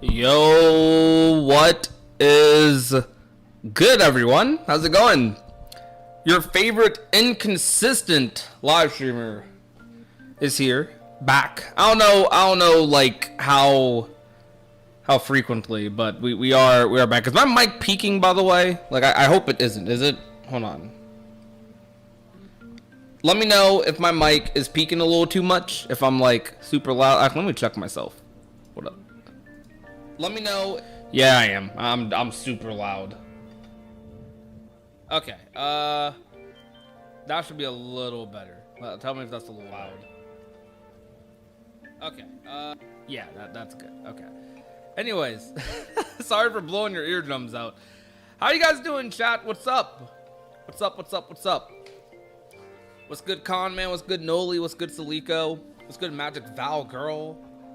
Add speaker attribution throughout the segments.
Speaker 1: Yo, what is good, everyone? How's it going? Your favorite inconsistent live streamer is here, back. I don't know, like how frequently, but we are back. Is my mic peaking, by the way? Like I hope it isn't. Is it? Hold on. Let me know if my mic is peaking a little too much. If I'm like super loud. Actually, let me check myself. What up? Let me know. Yeah, I am. I'm super loud. Okay. That should be a little better. Tell me if that's a little loud. Okay. Yeah, that's good. Okay. Anyways, sorry for blowing your eardrums out. How you guys doing, chat? What's up? What's up? What's up? What's up? What's good, Con Man? What's good, Noli? What's good, Celico? What's good, Magic Val Girl?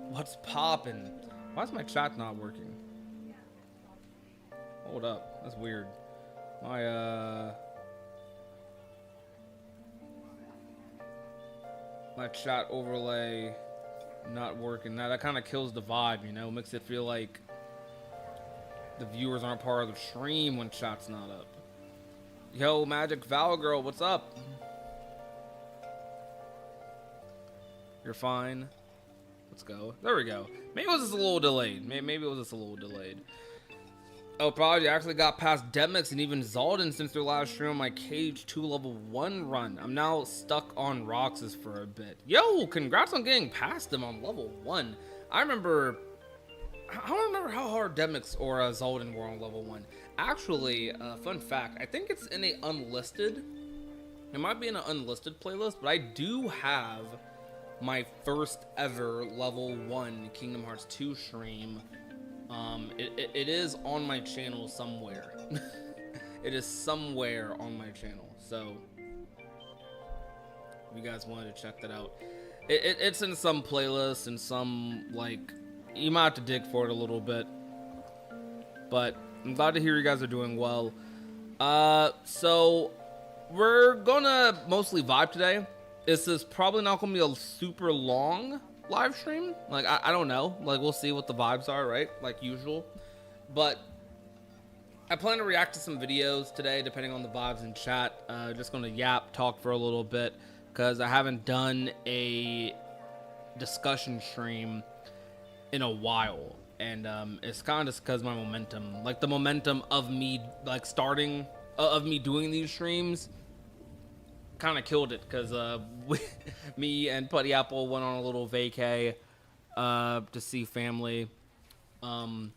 Speaker 1: What's poppin'? Why is my chat not working? Hold up, that's weird. My chat overlay not working. Now that kind of kills the vibe, you know? Makes it feel like the viewers aren't part of the stream when chat's not up. Yo, Magic Val Girl, what's up? You're fine. Let's go. There we go. Maybe it was just a little delayed. Maybe it was just a little delayed. Oh, probably actually got past Demix and even Zaldin since their last stream on my Cage 2 level 1 run. I'm now stuck on Roxas for a bit. Yo, congrats on getting past them on level 1. I don't remember how hard Demix or Zaldin were on level 1. Actually, fun fact, I think it's in a unlisted. It might be in an unlisted playlist, but I do have my first ever level 1 Kingdom Hearts 2 stream. It is on my channel somewhere. It is somewhere on my channel, so if you guys wanted to check that out, it's in some playlists and some, like, you might have to dig for it a little bit, but I'm glad to hear you guys are doing well. So we're gonna mostly vibe today. This is probably not gonna be a super long live stream. Like, I don't know. Like, we'll see what the vibes are, right? Like usual. But I plan to react to some videos today, depending on the vibes in chat. Just gonna talk for a little bit, because I haven't done a discussion stream in a while. And it's kind of just because my momentum, like the momentum of me, like starting, of me doing these streams, kind of killed it, because me and Putty Apple went on a little vacay to see family, so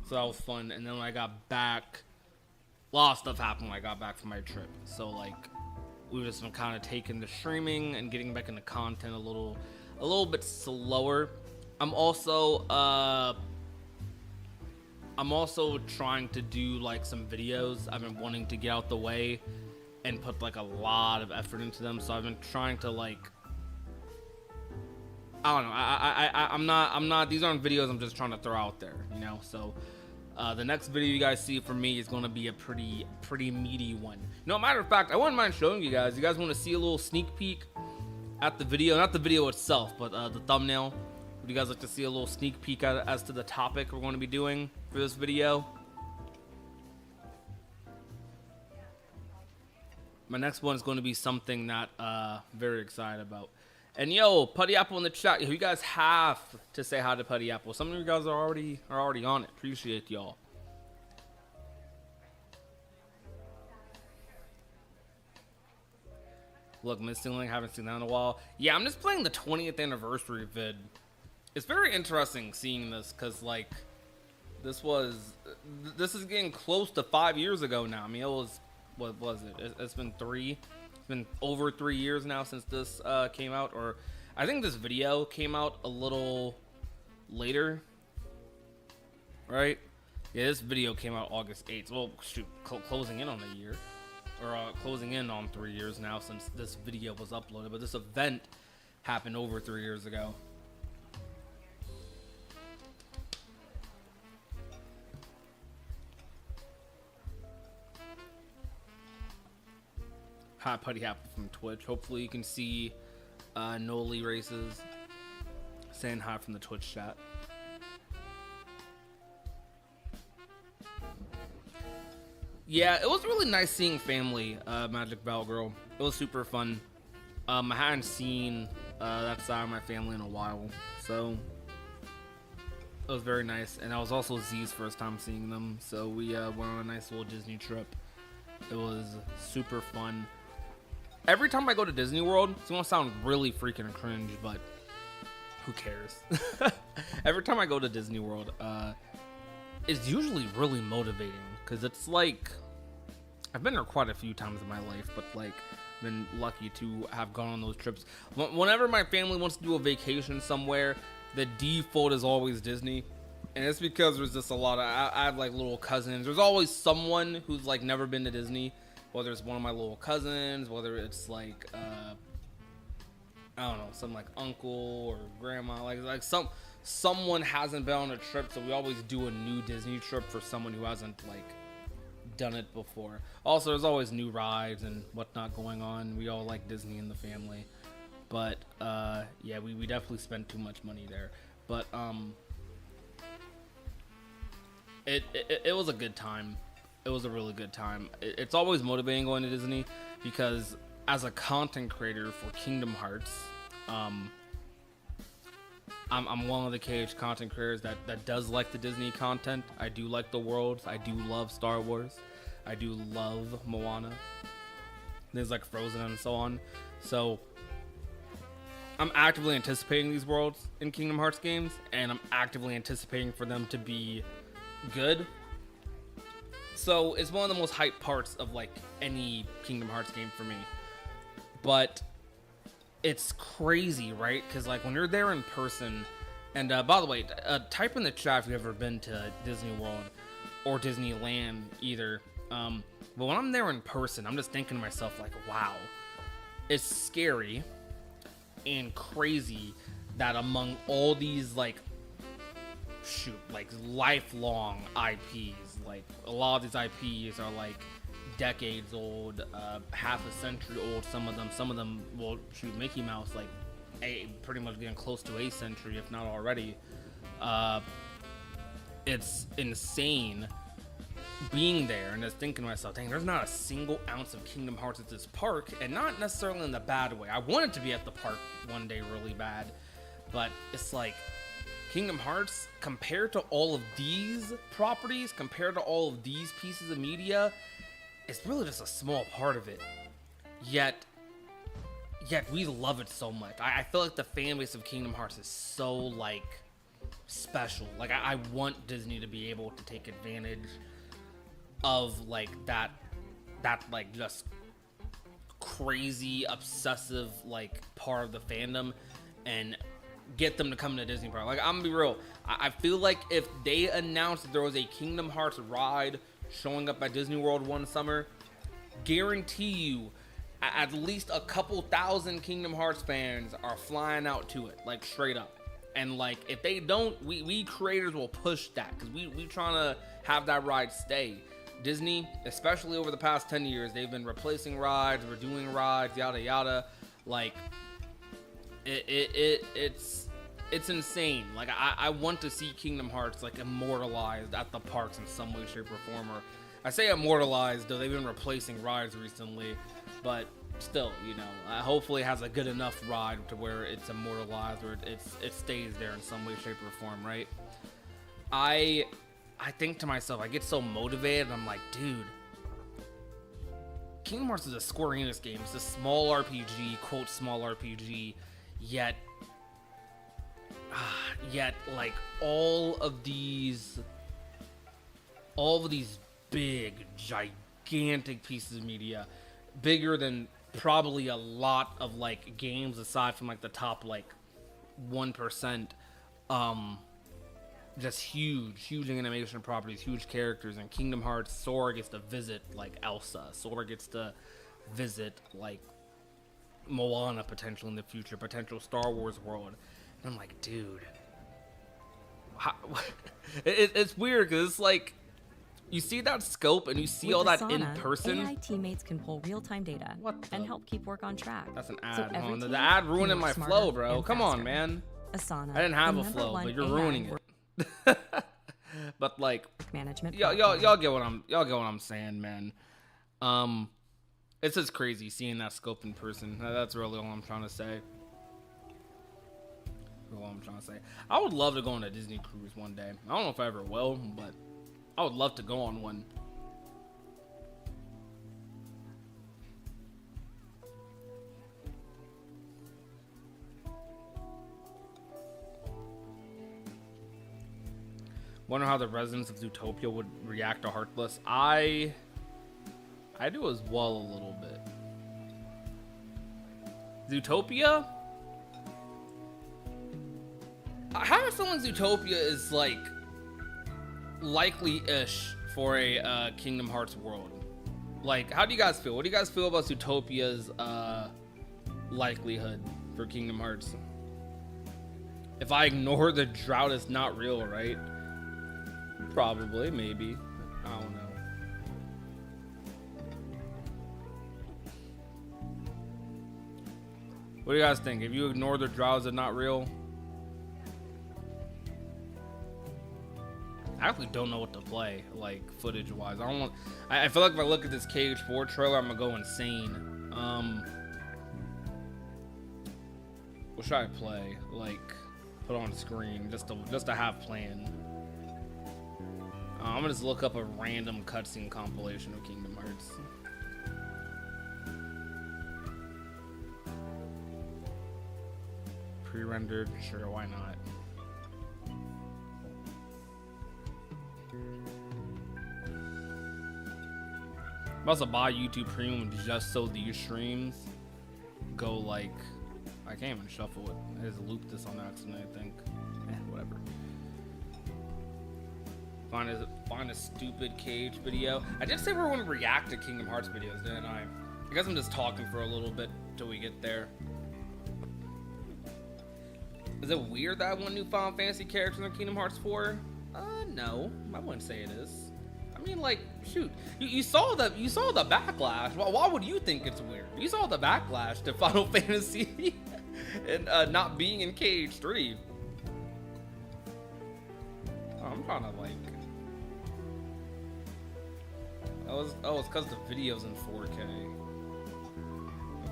Speaker 1: that was fun. And then when I got back, a lot of stuff happened when I got back from my trip, so like we've just been kind of taking the streaming and getting back into content a little bit slower. I'm also trying to do like some videos I've been wanting to get out the way and put like a lot of effort into them. So I've been trying to, like, I don't know. I'm not. These aren't videos I'm just trying to throw out there, you know. So the next video you guys see from me is going to be a pretty meaty one. No, matter of fact, I wouldn't mind showing you guys. You guys want to see a little sneak peek at the video? Not the video itself, but the thumbnail. Would you guys like to see a little sneak peek as to the topic we're going to be doing for this video? My next one is going to be something that very excited about. And yo, Putty Apple in the chat. You guys have to say hi to Putty Apple. Some of you guys are already on it. Appreciate y'all. Look, Missing Link, haven't seen that in a while. Yeah, I'm just playing the 20th anniversary vid. It's very interesting seeing this, because like this is getting close to 5 years ago now. I mean, it was, what was it? It's been over 3 years now since this came out, or I think this video came out a little later, right? Yeah, this video came out August 8th. Well, shoot, closing in on a year, or closing in on 3 years now since this video was uploaded. But this event happened over 3 years ago. Hi, Putty Apple from Twitch. Hopefully you can see Noli Races saying hi from the Twitch chat. Yeah, it was really nice seeing family, Magic Battle Girl. It was super fun. I hadn't seen that side of my family in a while, so it was very nice. And that was also Z's first time seeing them, so we went on a nice little Disney trip. It was super fun. Every time I go to Disney World, it's gonna sound really freaking cringe, but who cares? Every time I go to Disney World, it's usually really motivating, because it's like, I've been there quite a few times in my life, but like, I've been lucky to have gone on those trips. Whenever my family wants to do a vacation somewhere, the default is always Disney. And it's because there's just a lot of, I have like little cousins. There's always someone who's like never been to Disney, whether it's one of my little cousins, whether it's like, I don't know, some like uncle or grandma, like someone hasn't been on a trip, so we always do a new Disney trip for someone who hasn't like done it before. Also, there's always new rides and whatnot going on. We all like Disney in the family, but yeah, we definitely spend too much money there. But it was a good time. It was a really good time. It's always motivating going to Disney, because as a content creator for Kingdom Hearts, I'm one of the KH content creators that does like the Disney content. I do like the worlds. I do love Star Wars. I do love Moana. There's like Frozen and so on. So I'm actively anticipating these worlds in Kingdom Hearts games, and I'm actively anticipating for them to be good. So it's one of the most hyped parts of like any Kingdom Hearts game for me. But it's crazy, right? Because like when you're there in person, and by the way, type in the chat if you've ever been to Disney World or Disneyland either. But when I'm there in person, I'm just thinking to myself like, wow, it's scary and crazy that among all these like lifelong IPs, like a lot of these IPs are like decades old, half a century old. Some of them, well, shoot, Mickey Mouse, like pretty much getting close to a century, if not already. It's insane being there and just thinking to myself, dang, there's not a single ounce of Kingdom Hearts at this park, and not necessarily in the bad way. I wanted to be at the park one day really bad, but it's like Kingdom Hearts, compared to all of these properties, compared to all of these pieces of media, it's really just a small part of it. Yet we love it so much. I feel like the fan base of Kingdom Hearts is so like special. Like I want Disney to be able to take advantage of like that like just crazy obsessive like part of the fandom and get them to come to Disney Park. Like, I'm gonna be real, I feel like if they announced that there was a Kingdom Hearts ride showing up at Disney World one summer, guarantee you at least a couple thousand Kingdom Hearts fans are flying out to it, like straight up. And like if they don't, we creators will push that, because we trying to have that ride stay. Disney, especially over the past 10 years, they've been replacing rides, redoing rides, yada yada. Like it's insane. Like I want to see Kingdom Hearts like immortalized at the parks in some way, shape, or form. Or I say immortalized, though they've been replacing rides recently, but still, you know, hopefully it has a good enough ride to where it's immortalized, or it stays there in some way, shape, or form, right? I think to myself, I get so motivated. I'm like, dude, Kingdom Hearts is a Square Enix game. It's a small RPG, quote small RPG, yet like all of these big, gigantic pieces of media, bigger than probably a lot of like games aside from like the top like 1%, just huge animation properties, huge characters. And Kingdom Hearts, Sora gets to visit like Elsa, Sora gets to visit like Moana potentially in the future, potential Star Wars world. And I'm like, dude, it's weird, because it's like you see that scope and you see all that in person.
Speaker 2: AI teammates can pull real-time data and help keep work on track.
Speaker 1: That's an ad. The ad ruining my flow, bro. Come on, man.
Speaker 2: Asana,
Speaker 1: I didn't have a flow, but you're ruining it. But like,
Speaker 2: management.
Speaker 1: y'all get what I'm saying, man. It's just crazy seeing that scope in person. That's really all I'm trying to say. I would love to go on a Disney cruise one day. I don't know if I ever will, but I would love to go on one. Wonder how the residents of Zootopia would react to Heartless. I do as well a little bit. Zootopia? I have a feeling Zootopia is like likely-ish for a Kingdom Hearts world. Like, how do you guys feel? What do you guys feel about Zootopia's likelihood for Kingdom Hearts? If I ignore the drought, it's not real, right? Probably, maybe. I don't know. What do you guys think? If you ignore the drought, is it not real? I actually don't know what to play, like, footage-wise. I feel like if I look at this KH4 trailer, I'm gonna go insane. What should I play? Like, put on screen, just to have planned. I'm gonna just look up a random cutscene compilation of Kingdom Hearts. Pre-rendered, sure, why not? I'm about to buy YouTube Premium just so these streams go like, I can't even shuffle it. I just looped this on accident, I think. Whatever. Find a stupid cage video. I did say we were going to react to Kingdom Hearts videos, didn't I? I guess I'm just talking for a little bit till we get there. Is it weird that I want new Final Fantasy characters in Kingdom Hearts 4? No, I wouldn't say it is. I mean, like, shoot, you saw the backlash. Why would you think it's weird? You saw the backlash to Final Fantasy and not being in KH3. I'm trying to like. It's because the video's in 4K.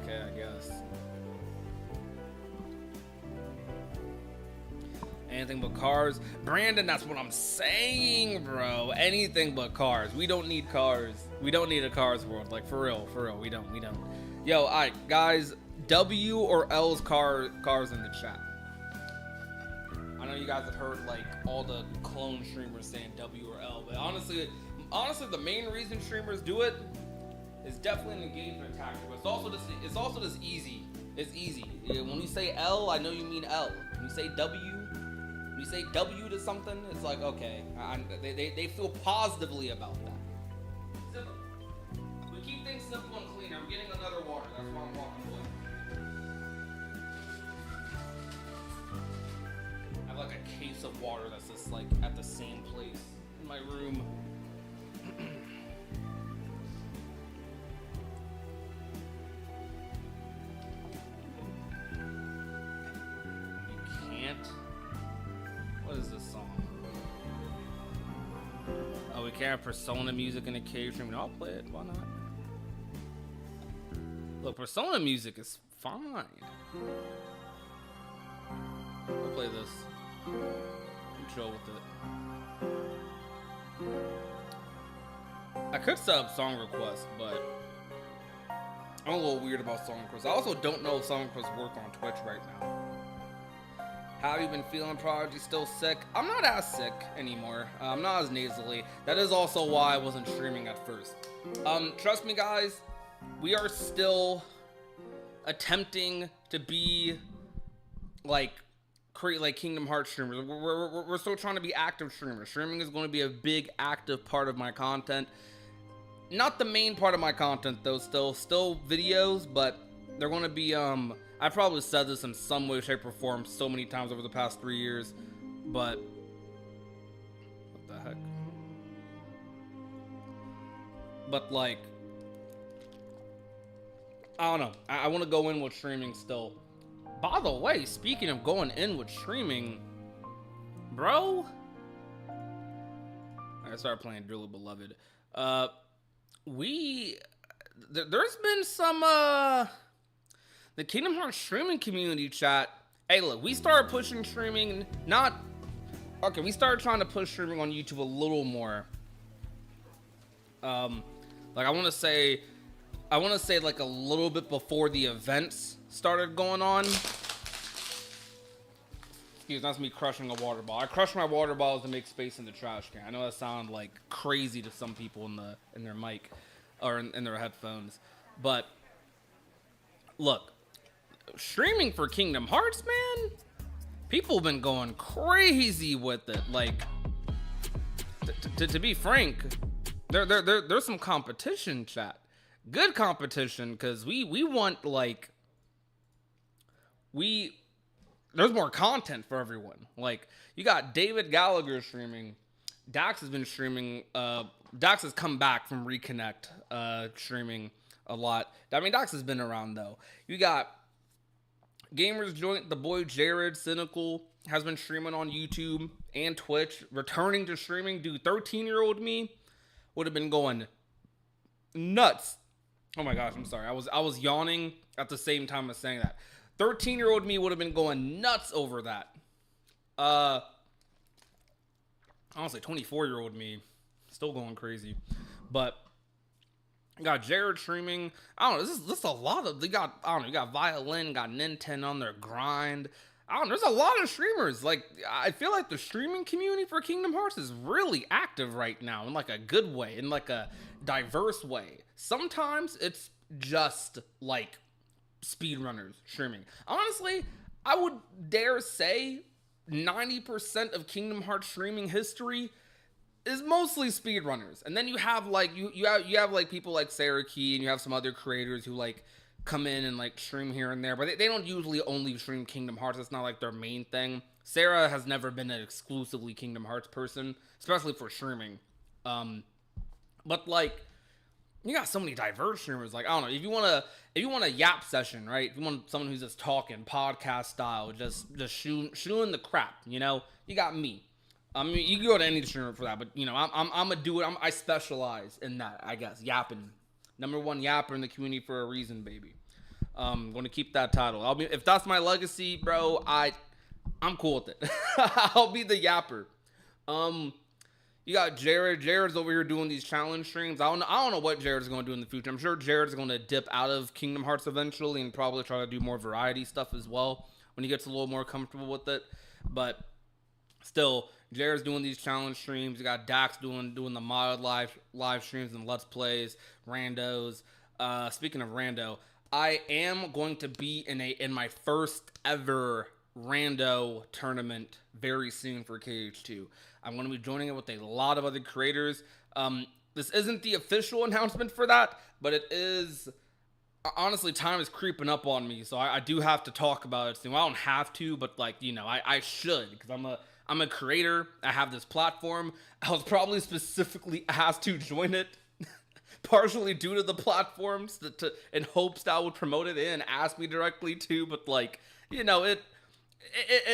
Speaker 1: Okay, I guess. Anything but cars. Brandon, that's what I'm saying, bro. Anything but cars. We don't need cars. We don't need a cars world. Like, for real, we don't. Yo, alright, guys. W or L's cars in the chat. I know you guys have heard, like, all the clone streamers saying W or L, but honestly, the main reason streamers do it is definitely an engagement tactic. But it's also just easy. It's easy. When you say L, I know you mean L. When you say W to something, it's like, okay, they feel positively about that. Simple. We keep things simple and clean. I'm getting another water. That's why I'm walking away. I have like a case of water that's just like at the same place in my room. What is this song? Oh, we can't have Persona music in a cave stream. No, I'll play it. Why not? Look, Persona music is fine. We'll play this. I'm chill with it. I could set up song requests, but I'm a little weird about song requests. I also don't know if song requests work on Twitch right now. How have you been feeling, Prodigy? Still sick? I'm not as sick anymore. I'm not as nasally. That is also why I wasn't streaming at first. Trust me, guys. We are still attempting to be like create like Kingdom Hearts streamers. We're still trying to be active streamers. Streaming is going to be a big active part of my content. Not the main part of my content though. Still videos, but they're going to be I probably said this in some way, shape, or form so many times over the past 3 years, but what the heck? But like, I don't know. I want to go in with streaming still. By the way, speaking of going in with streaming, bro, I started playing Dearly Beloved. There's been some the Kingdom Hearts streaming community chat. Hey, look, we started pushing streaming. We started trying to push streaming on YouTube a little more. Like I want to say like a little bit before the events started going on. Excuse me, that's me crushing a water ball. I crush my water balls to make space in the trash can. I know that sounds like crazy to some people in their mic or in their headphones, but look, streaming for Kingdom Hearts, man, people have been going crazy with it. Like, to be frank, there's some competition, chat. Good competition, because we want, like, there's more content for everyone. Like, you got David Gallagher streaming. Dax has been streaming. Dax has come back from Reconnect, streaming a lot. I mean, Dax has been around, though. You got Gamers Joint, the boy Jared Cynical has been streaming on YouTube and Twitch, returning to streaming. Dude, 13-year-old me would have been going nuts. Oh my gosh, I'm sorry. I was yawning at the same time as saying that. 13-year-old me would have been going nuts over that. Honestly, 24-year-old me still going crazy. But you got Jared streaming. I don't know. This is a lot of. You got Violin, got Nintendo on their grind. I don't know. There's a lot of streamers. Like, I feel like the streaming community for Kingdom Hearts is really active right now in like a good way, in like a diverse way. Sometimes it's just like speedrunners streaming. Honestly, I would dare say 90% of Kingdom Hearts streaming history is mostly speedrunners. And then you have like you have like people like Sarah Key, and you have some other creators who like come in and like stream here and there, but they don't usually only stream Kingdom Hearts. It's not like their main thing. Sarah has never been an exclusively Kingdom Hearts person, especially for streaming. But like, you got so many diverse streamers. Like, I don't know, if you want a yap session, right? If you want someone who's just talking podcast style, just shooing the crap, you know, you got me. I mean, you can go to any streamer for that, but you know, I'm gonna do it. I specialize in that, I guess. Yapping, #1 yapper in the community for a reason, baby. I'm gonna keep that title. If that's my legacy, bro, I'm cool with it. I'll be the yapper. You got Jared. Jared's over here doing these challenge streams. I don't know what Jared's going to do in the future. I'm sure Jared's going to dip out of Kingdom Hearts eventually and probably try to do more variety stuff as well when he gets a little more comfortable with it. But still, Jared's doing these challenge streams. You got Dax doing the mod live streams and Let's Plays, randos. Speaking of rando, I am going to be in my first ever rando tournament very soon for KH2. I'm going to be joining it with a lot of other creators. This isn't the official announcement for that, but it is. Honestly, time is creeping up on me, so I do have to talk about it soon. Well, I don't have to, but like, you know, I should, because I'm a creator. I have this platform. I was probably specifically asked to join it, partially due to the platforms, in hopes that I would promote it and ask me directly to. But like, you know, it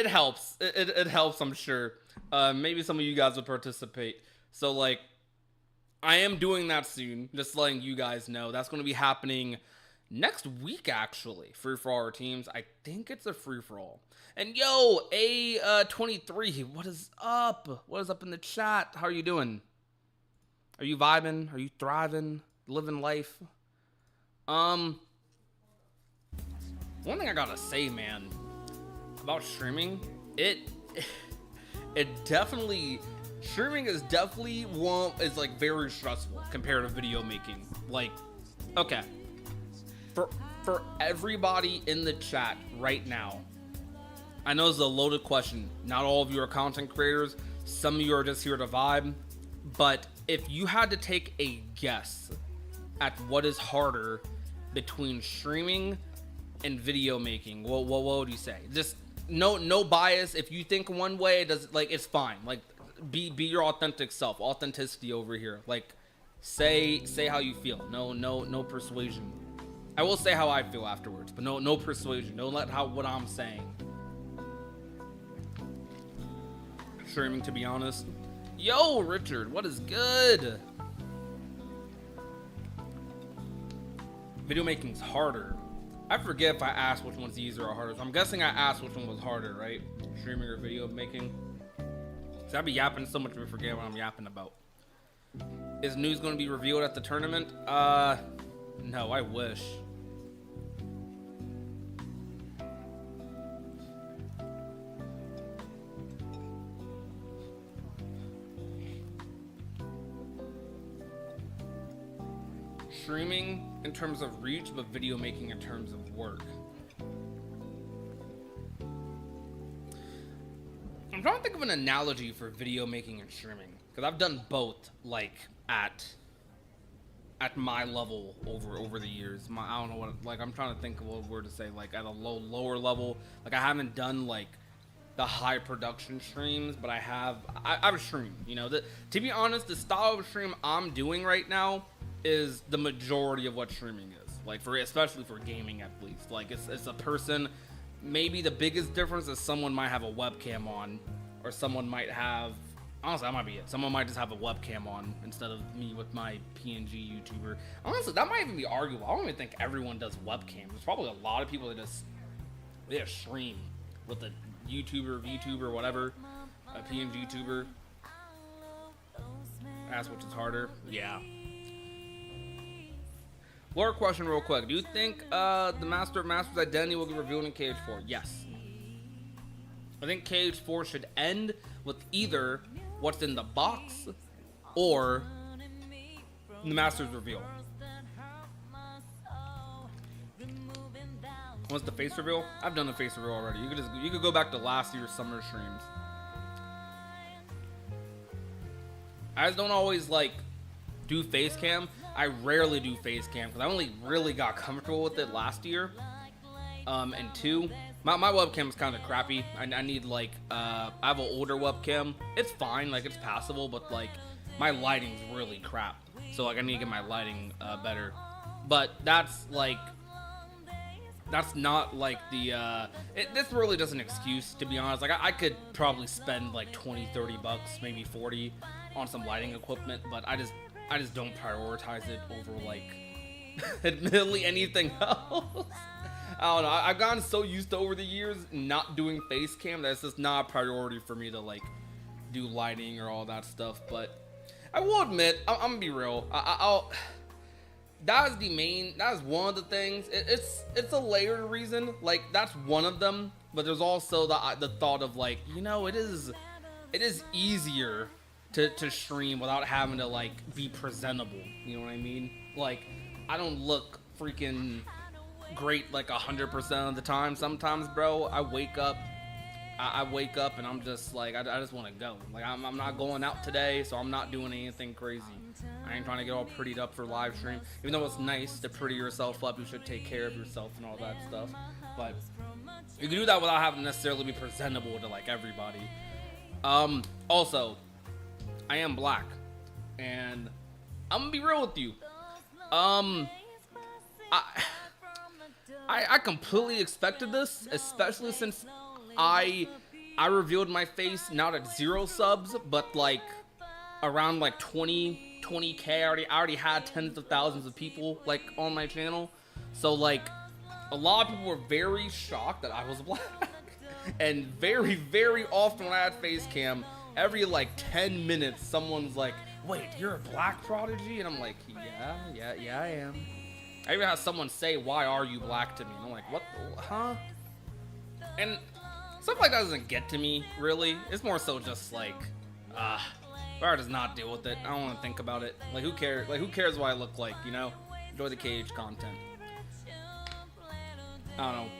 Speaker 1: helps. It helps, I'm sure. Maybe some of you guys would participate. So like, I am doing that soon. Just letting you guys know. That's going to be happening next week, actually. Free for all our teams. I think it's a free for all. And yo, A23, what is up? What is up in the chat? How are you doing? Are you vibing? Are you thriving? Living life? One thing I gotta say, man, about streaming, streaming is definitely like very stressful compared to video making. Like, okay, for everybody in the chat right now, I know it's a loaded question. Not all of you are content creators. Some of you are just here to vibe. But if you had to take a guess at what is harder between streaming and video making, what would you say? Just no bias. If you think one way, it's fine. Like, be your authentic self. Authenticity over here. Like, say how you feel. No persuasion. I will say how I feel afterwards, but no persuasion. Don't let what I'm saying. Streaming, to be honest. Yo, Richard, what is good? Video making's harder. I forget if I asked which one's easier or harder. So I'm guessing I asked which one was harder, right? Streaming or video making. So I'd be yapping so much we forget what I'm yapping about. Is news going to be revealed at the tournament? No, I wish. Streaming in terms of reach, but video making in terms of work. I'm trying to think of an analogy for video making and streaming, because I've done both, like at my level over the years. I don't know what, like, I'm trying to think of a word to say, like at a lower level. Like I haven't done like the high production streams, but I've streamed. You know, to be honest, the style of stream I'm doing right now is the majority of what streaming is, like especially for gaming at least. Like it's a person. Maybe the biggest difference is someone might have a webcam on, or someone might have, honestly that might be it, someone might just have a webcam on instead of me with my PNG YouTuber. Honestly, that might even be arguable. I don't even think everyone does webcam. There's probably a lot of people that just stream with a VTuber, whatever, a PNG YouTuber. Ask which is harder. Yeah. Lore question real quick. Do you think the Master of Masters identity will get revealed in KH4? Yes. I think KH4 should end with either what's in the box or the Masters reveal. What's the face reveal? I've done the face reveal already. You could go back to last year's summer streams. I just don't always like do face cam. I rarely do face cam because I only really got comfortable with it last year. And two, my webcam is kind of crappy. I need like I have an older webcam. It's fine, like it's passable, but like my lighting's really crap. So like I need to get my lighting better. But that's not like the this really doesn't an excuse, to be honest. Like I could probably spend like 20-30 bucks, maybe 40 on some lighting equipment, but I just don't prioritize it over like admittedly anything else. I don't know. I've gotten so used to over the years not doing face cam that it's just not a priority for me to like do lighting or all that stuff. But I will admit, I'm gonna be real. That is one of the things. It's a layered reason. Like that's one of them. But there's also the thought of like, you know, it is easier to stream without having to like be presentable. You know what I mean? Like I don't look freaking great like 100% of the time. Sometimes, bro, I wake up and I'm just like I just want to go. Like I'm not going out today, so I'm not doing anything crazy. I ain't trying to get all prettied up for live stream. Even though it's nice to pretty yourself up, you should take care of yourself and all that stuff. But you can do that without having to necessarily be presentable to like everybody. Also, I am black, and I'm gonna be real with you. I completely expected this, especially since I revealed my face not at 0 subs, but like around like 20k. I already had tens of thousands of people like on my channel, so like a lot of people were very shocked that I was black. And very, very often when I had face cam, every like 10 minutes someone's like, wait, you're a black prodigy? And I'm like, yeah I am. I even had someone say, why are you black to me? And I'm like, what the, huh? And stuff like that doesn't get to me, really. It's more so just like, I'd just not deal with it. I don't want to think about it. Like, who cares? Like, who cares what I look like, you know? Enjoy the KH content. I don't know.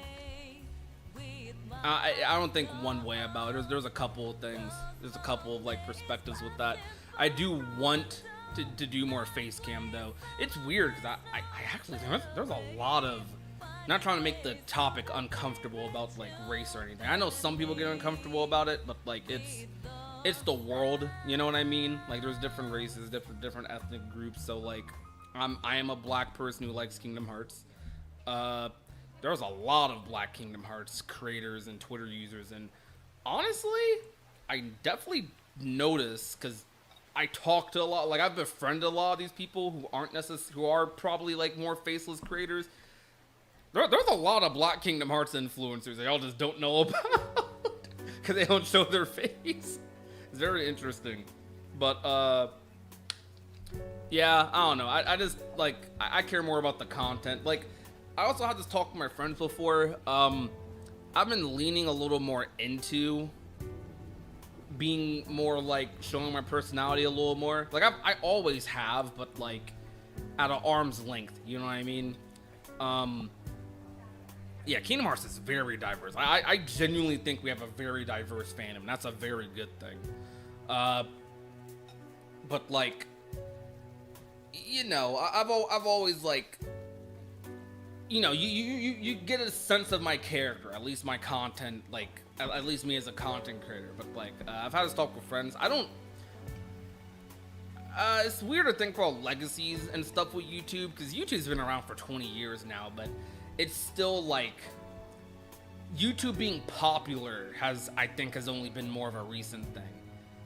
Speaker 1: I don't think one way about it. There's a couple of things. There's a couple of like perspectives with that. I do want to do more face cam though. It's weird because I actually think there's a lot of, not trying to make the topic uncomfortable about like race or anything. I know some people get uncomfortable about it, but like it's the world, you know what I mean? Like there's different races, different ethnic groups. So like I am a black person who likes Kingdom Hearts. There's a lot of Black Kingdom Hearts creators and Twitter users, and honestly, I definitely noticed, because I talk to a lot, like I've befriended a lot of these people who aren't who are probably like more faceless creators. There's a lot of Black Kingdom Hearts influencers they all just don't know about because they don't show their face. It's very interesting, but yeah, I don't know. I just like I care more about the content. Like I also had this talk with my friends before. I've been leaning a little more into being more like showing my personality a little more. Like I always have, but like at an arm's length. You know what I mean? Yeah, Kingdom Hearts is very diverse. I genuinely think we have a very diverse fandom, and that's a very good thing. But like, you know, I've always like, you know, you get a sense of my character, at least my content, like at least me as a content creator. But like, I've had this talk with friends. I don't. It's weird to think about legacies and stuff with YouTube because YouTube's been around for 20 years now, but it's still like YouTube being popular I think has only been more of a recent thing.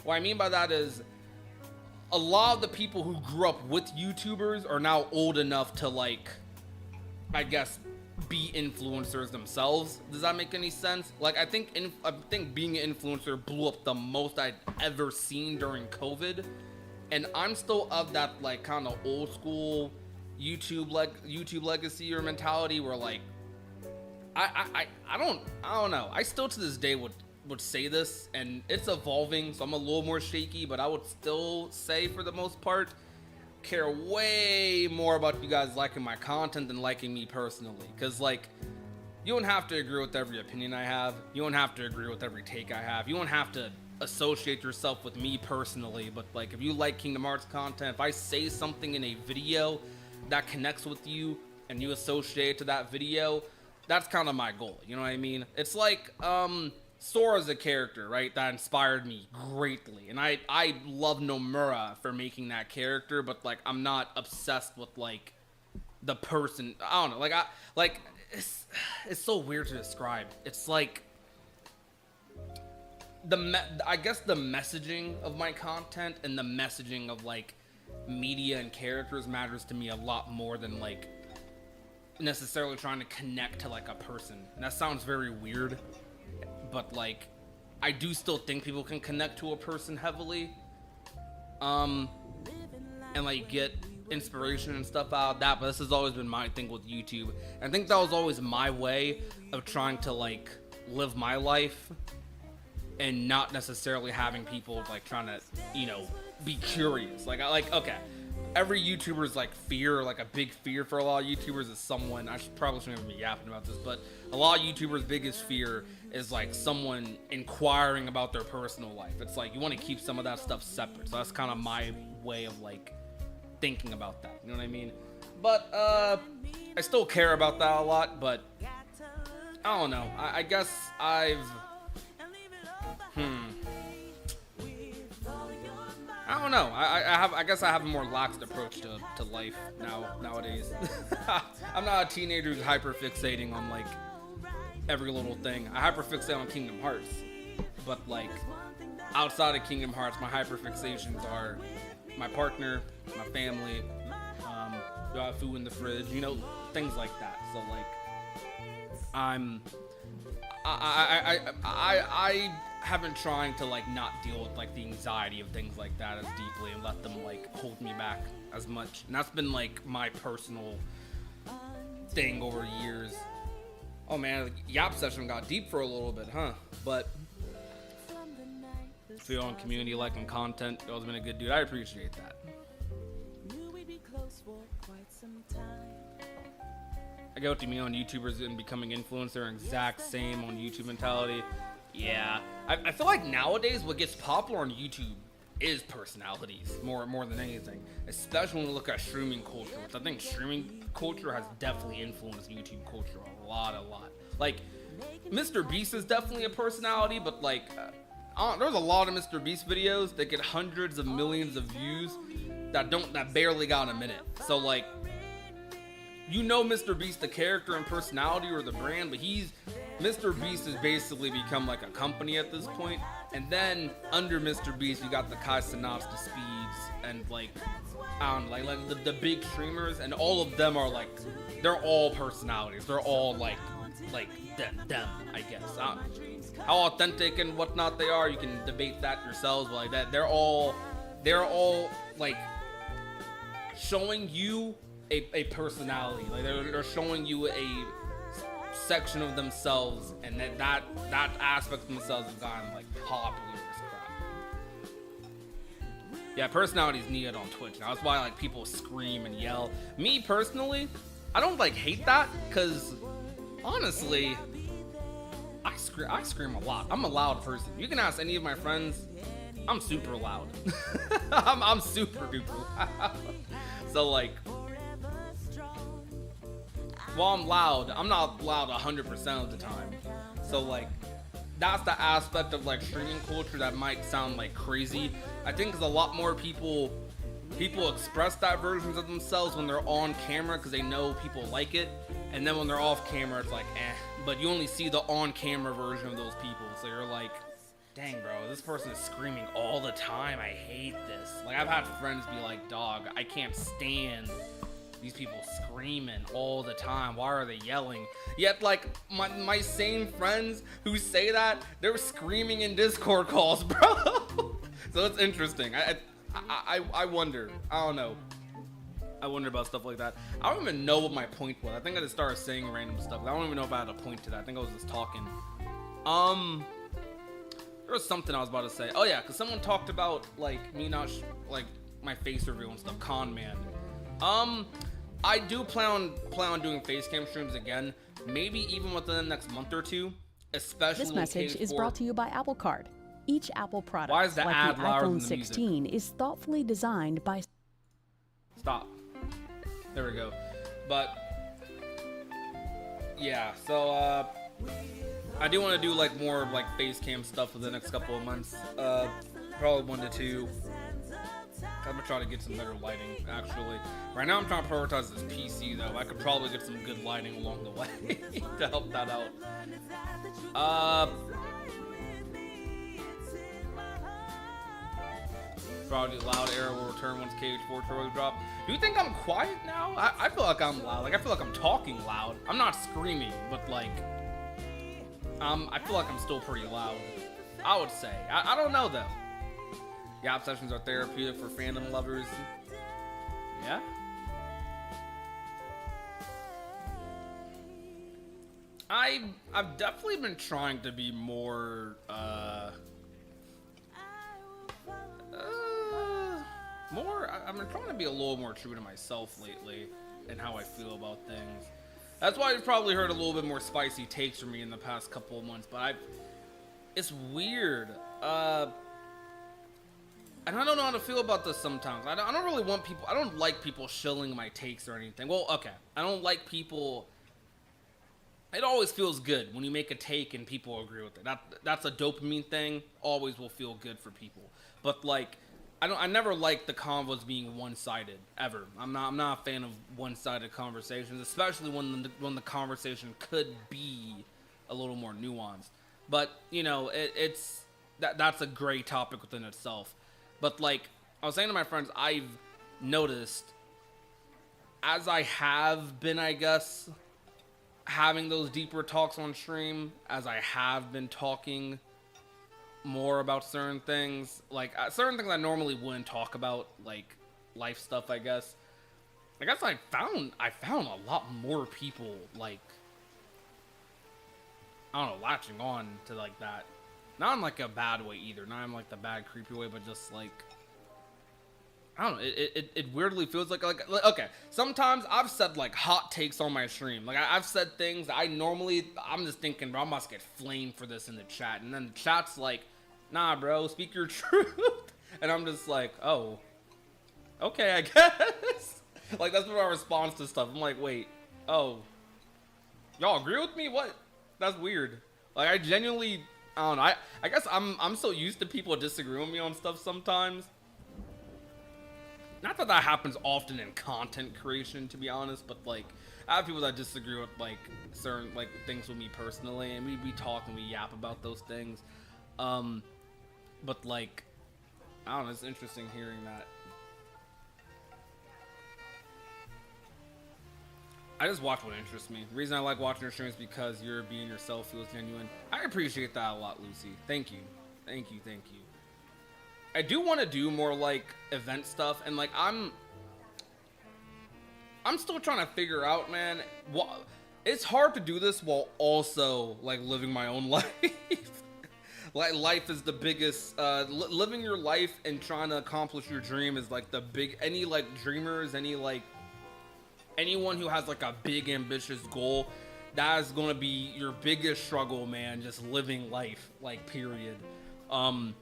Speaker 1: What I mean by that is a lot of the people who grew up with YouTubers are now old enough to like, I guess, be influencers themselves. Does that make any sense? Like I think being an influencer blew up the most I'd ever seen during COVID, and I'm still of that like kind of old school YouTube legacy or mentality where like I don't know. I still to this day would say this, and it's evolving, so I'm a little more shaky, but I would still say for the most part care way more about you guys liking my content than liking me personally. Cause like you don't have to agree with every opinion I have. You don't have to agree with every take I have. You don't have to associate yourself with me personally, but like if you like Kingdom Hearts content, if I say something in a video that connects with you and you associate to that video, that's kind of my goal. You know what I mean? It's like Sora's a character, right, that inspired me greatly, and I love Nomura for making that character, but like I'm not obsessed with like the person. I don't know, like it's so weird to describe. It's like I guess the messaging of my content and the messaging of like media and characters matters to me a lot more than like necessarily trying to connect to like a person. And that sounds very weird, but like I do still think people can connect to a person heavily and like get inspiration and stuff out of that. But this has always been my thing with YouTube. I think that was always my way of trying to like live my life and not necessarily having people like trying to, you know, be curious. Like okay, every YouTuber's like fear, like a big fear for a lot of YouTubers is someone, probably shouldn't even be yapping about this, but a lot of YouTubers' biggest fear is like someone inquiring about their personal life. It's like you want to keep some of that stuff separate. So that's kind of my way of like thinking about that. You know what I mean? But I still care about that a lot, but I don't know. I guess I've I don't know. I guess I have a more laxed approach to life nowadays. I'm not a teenager who's hyperfixating on like every little thing. I hyperfixate on Kingdom Hearts, but like outside of Kingdom Hearts, my hyperfixations are my partner, my family, do I have food in the fridge, you know, things like that. So like I have been trying to like not deal with like the anxiety of things like that as deeply and let them like hold me back as much. And that's been like my personal thing over years. Oh man, the Yap session got deep for a little bit, huh? But if you're on community liking content, you always been a good dude. I appreciate that. I get what you mean on YouTubers and becoming influencer, exact same on YouTube mentality. Yeah, I feel like nowadays what gets popular on YouTube is personalities more than anything, especially when we look at streaming culture, which I think streaming culture has definitely influenced YouTube culture a lot. Like Mr. Beast is definitely a personality, but like there's a lot of Mr. Beast videos that get hundreds of millions of views that barely got a minute. So like, you know, Mr. Beast, the character and personality or the brand, but he's Mr. Beast has basically become like a company at this point, and then under Mr. Beast you got the Kai Cenats, the Speeds, and like I don't know, like the big streamers, and all of them are like, they're all personalities. They're all like them, I guess. How authentic and whatnot they are, you can debate that yourselves, but like that, they're all like showing you a personality. Like they're showing you a section of themselves, and that aspect of themselves has gotten like popular as crap. Yeah, personality is needed on Twitch now. That's why like people scream and yell. Me personally, I don't like hate that, because honestly, I scream a lot. I'm a loud person. You can ask any of my friends, I'm super loud. I'm super duper loud. So like, while I'm loud, I'm not loud 100% of the time. So like, that's the aspect of like streaming culture that might sound like crazy. I think because a lot more people express that versions of themselves when they're on camera because they know people like it, and then when they're off camera, it's like eh. But you only see the on-camera version of those people, so you're like, dang, bro, this person is screaming all the time. I hate this. Like, I've had friends be like, dog, I can't stand these people screaming all the time. Why are they yelling? Yet, like, my same friends who say that, they're screaming in Discord calls, bro. So it's interesting. I wonder. I don't know. I wonder about stuff like that. I don't even know what my point was. I think I just started saying random stuff. I don't even know if I had a point to that. I think I was just talking. There was something I was about to say. Oh yeah, because someone talked about like me not like my face reveal and stuff. Con man. I do plan on doing face cam streams again. Maybe even within the next month or two. Especially.
Speaker 3: This message is brought to you by Apple Card. Each Apple product,
Speaker 1: Why is the
Speaker 3: like
Speaker 1: ad
Speaker 3: the
Speaker 1: louder than
Speaker 3: iPhone
Speaker 1: the
Speaker 3: 16,
Speaker 1: music?
Speaker 3: is thoughtfully designed by.
Speaker 1: Stop. There we go. But yeah, so I do want to do like more like face cam stuff for the next couple of months. Probably 1 to 2. I'm gonna try to get some better lighting. Actually, right now I'm trying to prioritize this PC though. I could probably get some good lighting along the way to help that out. Probably loud era will return once KH4 Troy drop. Do you think I'm quiet now? I feel like I'm loud. Like I feel like I'm talking loud. I'm not screaming, but like I feel like I'm still pretty loud. I would say. I don't know though. Yap sessions are therapeutic for fandom lovers. Yeah. I've definitely been trying to be more I've been trying to be a little more true to myself lately and how I feel about things. That's why you've probably heard a little bit more spicy takes from me in the past couple of months, but it's weird. And I don't know how to feel about this sometimes. I don't really want people, I don't like people shilling my takes or anything. Well, okay, I don't like people, it always feels good when you make a take and people agree with it. That's a dopamine thing, always will feel good for people. But like, I never like the convos being one-sided ever. I'm not a fan of one-sided conversations, especially when the conversation could be a little more nuanced. But you know, that's a great topic within itself. But like I was saying to my friends, I've noticed as I have been, I guess, having those deeper talks on stream, as I have been talking more about certain things, like certain things I normally wouldn't talk about, like life stuff, I guess I found a lot more people, like, I don't know, latching on to like that. Not in like a bad way either, not in like the bad creepy way, but just like, I don't know, it weirdly feels like, okay, sometimes I've said like hot takes on my stream. Like I've said things that I'm just thinking, bro, I must get flamed for this in the chat. And then the chat's like, nah, bro, speak your truth. And I'm just like, oh, okay, I guess. Like that's my response to stuff. I'm like, wait, oh, y'all agree with me? What? That's weird. Like I genuinely, I don't know. I guess I'm so used to people disagreeing with me on stuff sometimes. Not that happens often in content creation, to be honest, but like, I have people that disagree with like certain like things with me personally, and we talk and we yap about those things. But like, I don't know, it's interesting hearing that. I just watch what interests me. The reason I like watching your streams is because you're being yourself, feels genuine. I appreciate that a lot, Lucy. Thank you. Thank you, thank you. I do want to do more like event stuff, and like I'm still trying to figure out, man. It's hard to do this while also like living my own life. Like life is the biggest. Living your life and trying to accomplish your dream is like the big. Any like dreamers, any like anyone who has like a big ambitious goal, that is gonna be your biggest struggle, man. Just living life, like period. Because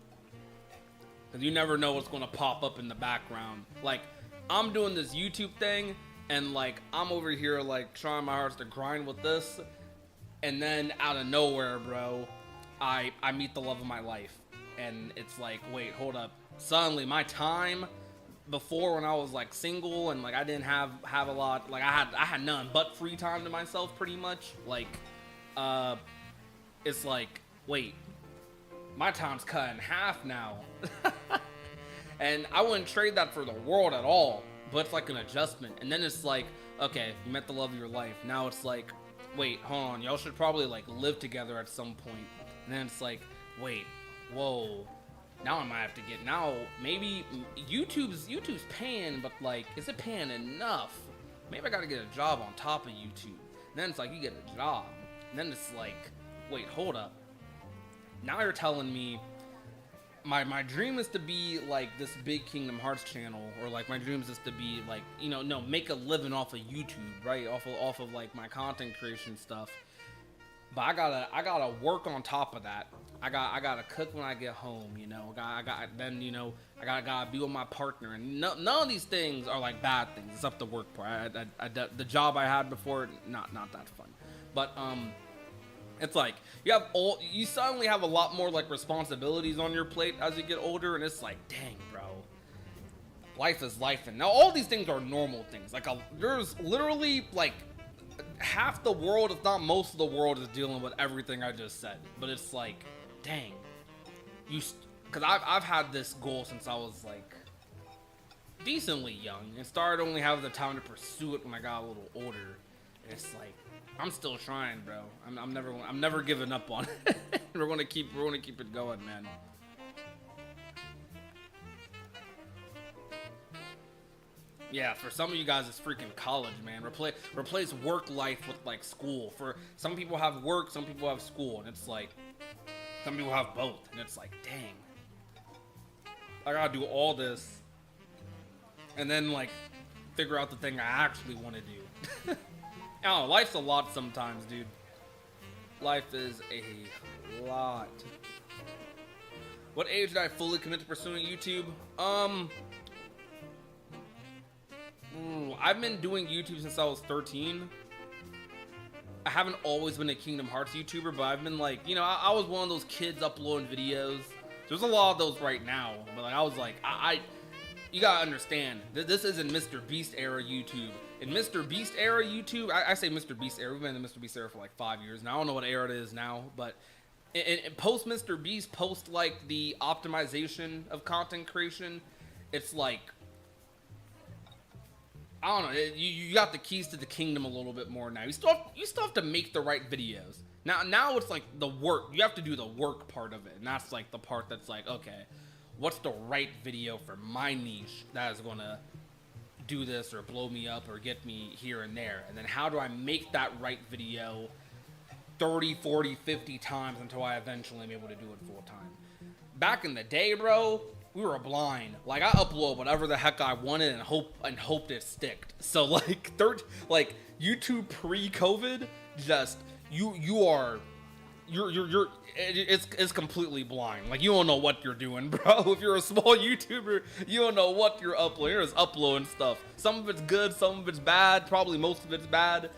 Speaker 1: you never know what's gonna pop up in the background. Like I'm doing this YouTube thing, and like I'm over here like trying my hardest to grind with this, and then out of nowhere, bro, I meet the love of my life, and it's like, wait, hold up. Suddenly my time before, when I was like single and like I didn't have a lot, like I had none but free time to myself pretty much, like it's like, wait, my time's cut in half now. And I wouldn't trade that for the world at all, but it's like an adjustment. And then it's like, okay, you met the love of your life. Now it's like, wait, hold on, y'all should probably like live together at some point. And then it's like, wait, whoa, now I might have to get, now maybe YouTube's paying, but like, is it paying enough? Maybe I gotta get a job on top of YouTube. And then it's like, you get a job. And then it's like, wait, hold up. Now you're telling me my dream is to be like this big Kingdom Hearts channel, or like my dream is just to be like, you know, no, make a living off of YouTube, right? Off of like my content creation stuff. But I gotta work on top of that. I gotta cook when I get home, you know. I gotta be with my partner, and none of these things are like bad things. It's up the work part. The job I had before, not that fun. But it's like you suddenly have a lot more like responsibilities on your plate as you get older, and it's like, dang, bro, life is life. And now all these things are normal things. Like there's literally like half the world, if not most of the world, is dealing with everything I just said. But it's like, dang, because I've had this goal since I was like decently young, and started only having the time to pursue it when I got a little older. And it's like, I'm still trying, bro. I'm never giving up on it. we're gonna keep it going, man. Yeah, for some of you guys, it's freaking college, man. Replace work life with like school. For some people have work, some people have school, and it's like some people have both, and it's like, dang, I gotta do all this, and then like figure out the thing I actually want to do. I don't know, life's a lot sometimes, dude. Life is a lot. What age did I fully commit to pursuing YouTube? I've been doing YouTube since I was 13. I haven't always been a Kingdom Hearts YouTuber, but I've been like, you know, I was one of those kids uploading videos. There's a lot of those right now, but like I was like, you gotta understand, this isn't Mr. Beast era YouTube. In Mr. Beast era YouTube, I say Mr. Beast era, we've been in the Mr. Beast era for like 5 years now. I don't know what era it is now, but in post Mr. Beast, post like the optimization of content creation, it's like, I don't know, you got the keys to the kingdom a little bit more now. You still have to make the right videos. Now it's like the work, you have to do the work part of it, and that's like the part that's like, okay, what's the right video for my niche that is gonna do this or blow me up or get me here and there, and then how do I make that right video 30, 40, 50 times until I eventually am able to do it full time. Back in the day, bro, we were blind. Like I upload whatever the heck I wanted and hoped it sticked. So like YouTube pre-COVID, just it's completely blind. Like you don't know what you're doing, bro. If you're a small YouTuber, you don't know what you're uploading. You're just uploading stuff. Some of it's good, some of it's bad. Probably most of it's bad.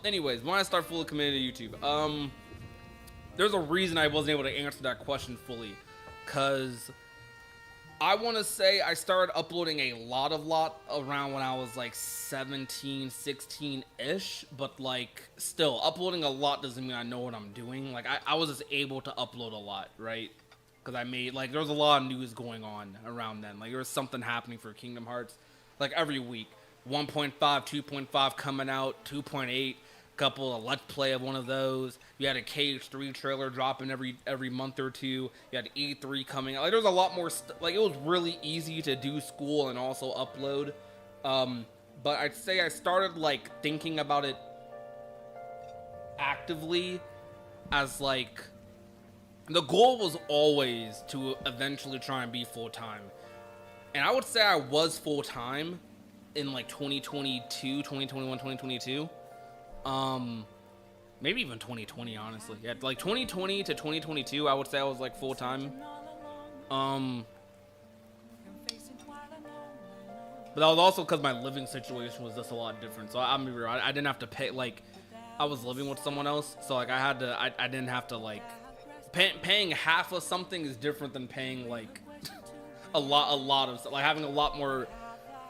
Speaker 1: Anyways, when I start fully committed to YouTube, there's a reason I wasn't able to answer that question fully, cause I want to say I started uploading a lot around when I was like 17, 16-ish, but like still uploading a lot doesn't mean I know what I'm doing. Like I was just able to upload a lot, right? Because I made, like, there was a lot of news going on around then. Like there was something happening for Kingdom Hearts, like every week. 1.5, 2.5 coming out, 2.8, couple of Let's Play of one of those. You had a KH3 trailer dropping every month or two. You had E3 coming out. Like, there was a lot more like, it was really easy to do school and also upload. But I'd say I started, like, thinking about it actively as, like, the goal was always to eventually try and be full-time. And I would say I was full-time in like 2022, 2021, 2022. Maybe even 2020, honestly. Yeah, like 2020 to 2022, I would say I was like full time. But that was also because my living situation was just a lot different. So I'm real. I didn't have to pay, like, I was living with someone else, so like I didn't have to, like, paying half of something is different than paying like a lot of, like, having a lot more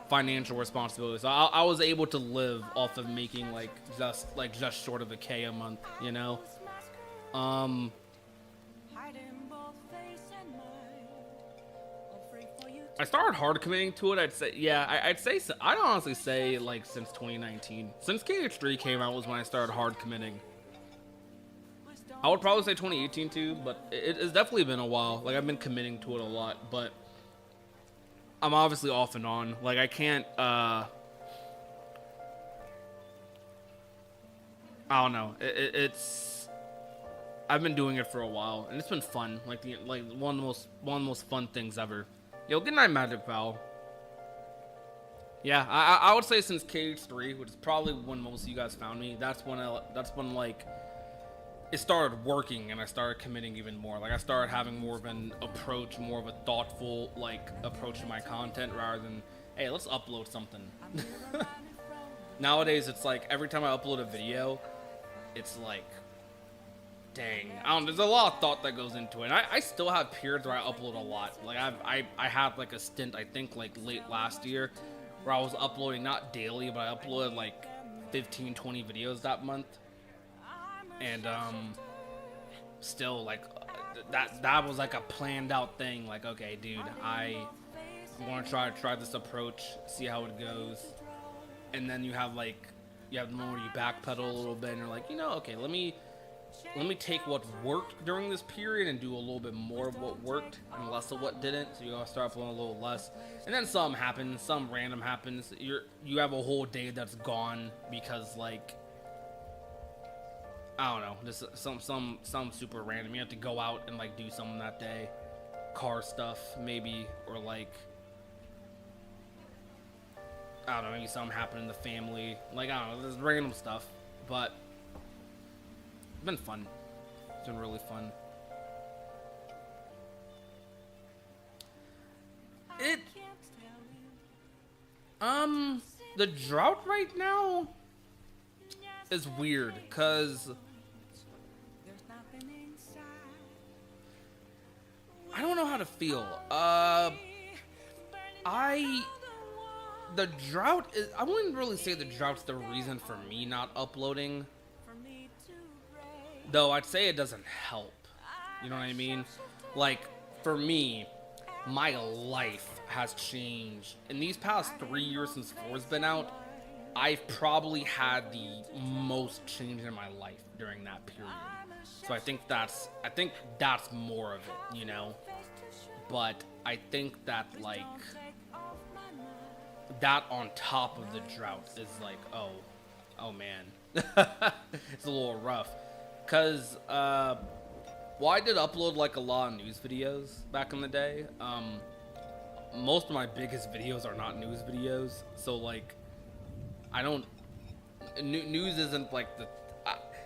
Speaker 1: financial responsibility. So I was able to live off of making like just short of a K a month, you know. I started hard committing to it. I'd say, yeah, I'd honestly say like since 2019, since KH3 came out was when I started hard committing. I would probably say 2018 too, but it's definitely been a while. Like I've been committing to it a lot, but I'm obviously off and on. Like I can't, I don't know. It's I've been doing it for a while, and it's been fun. Like one of the most fun things ever. Yo, good night, Magic Val. Yeah, I would say since KH3, which is probably when most of you guys found me. That's when like it started working, and I started committing even more. Like I started having more of an approach, more of a thoughtful like approach to my content, rather than, hey, let's upload something. Nowadays, it's like every time I upload a video, it's like, dang, there's a lot of thought that goes into it. And I still have periods where I upload a lot. Like I had like a stint, I think like late last year, where I was uploading not daily, but I uploaded like 15, 20 videos that month. And still like that was like a planned out thing. Like, okay, dude, I want to try this approach, see how it goes. And then you have the moment where you backpedal a little bit, and you're like, you know, okay, let me take what worked during this period and do a little bit more of what worked and less of what didn't. So you gotta start uploading a little less, and then some happens, some random happens. You have a whole day that's gone because, like, I don't know, just some super random. You have to go out and like do something that day, car stuff maybe, or like, I don't know, maybe something happened in the family. Like, I don't know, there's random stuff, but it's been fun. It's been really fun. The drought right now is weird, cause I don't know how to feel. The drought is, I wouldn't really say the drought's the reason for me not uploading, though I'd say it doesn't help. You know what I mean? Like, for me, my life has changed. In these past 3 years since 4's been out, I've probably had the most change in my life during that period. So I think that's more of it, you know? But I think that, like, that on top of the drought is like, oh man. It's a little rough. Cause, well, I did upload like a lot of news videos back in the day. Most of my biggest videos are not news videos. So like, news isn't like the,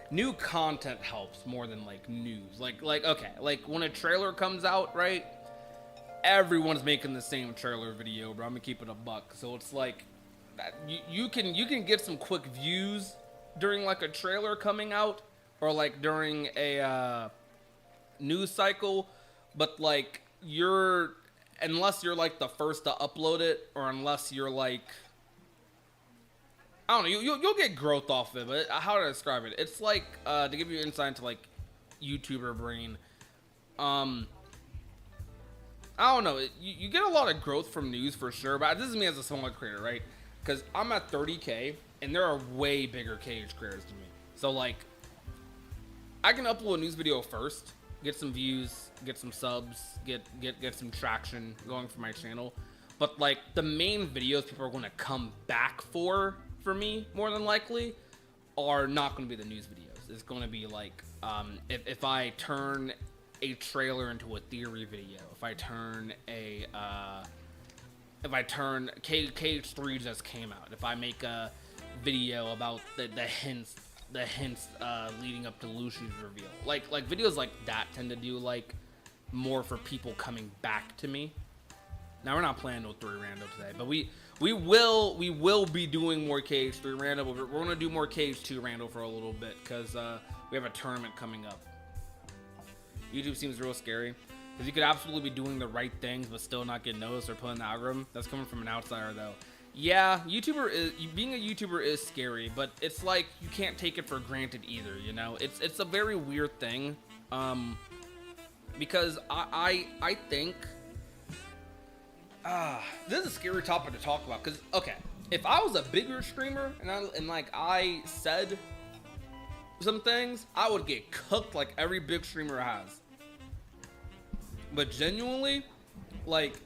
Speaker 1: new content helps more than like news. Like, okay, like when a trailer comes out, right? Everyone's making the same trailer video, bro. I'm gonna keep it a buck. So it's like, you can get some quick views during like a trailer coming out, or like during a news cycle, but like unless you're like the first to upload it, or unless you're like, I don't know, you'll get growth off of it. But how do I describe it? It's like to give you insight into like YouTuber brain. I don't know. You get a lot of growth from news for sure, but this is me as a small creator, right? Because I'm at 30K, and there are way bigger KH creators than me. So like, I can upload a news video first, get some views, get some subs, get some traction going for my channel. But like the main videos people are going to come back for me more than likely are not going to be the news videos. It's going to be like if I turn a trailer into a theory video, if I turn KH3 just came out, if I make a video about the hints leading up to Lucy's reveal, like videos like that tend to do like more for people coming back to me. Now we're not playing no 3 rando today, but we will be doing more KH3 rando, but we're gonna do more KH2 rando for a little bit because we have a tournament coming up. YouTube seems real scary because you could absolutely be doing the right things but still not get noticed or put in the algorithm. That's coming from an outsider though. Yeah, being a YouTuber is scary, but it's like you can't take it for granted either, you know? It's a very weird thing, because I think this is a scary topic to talk about. Because okay, if I was a bigger streamer and like I said some things, I would get cooked like every big streamer has. But genuinely, like,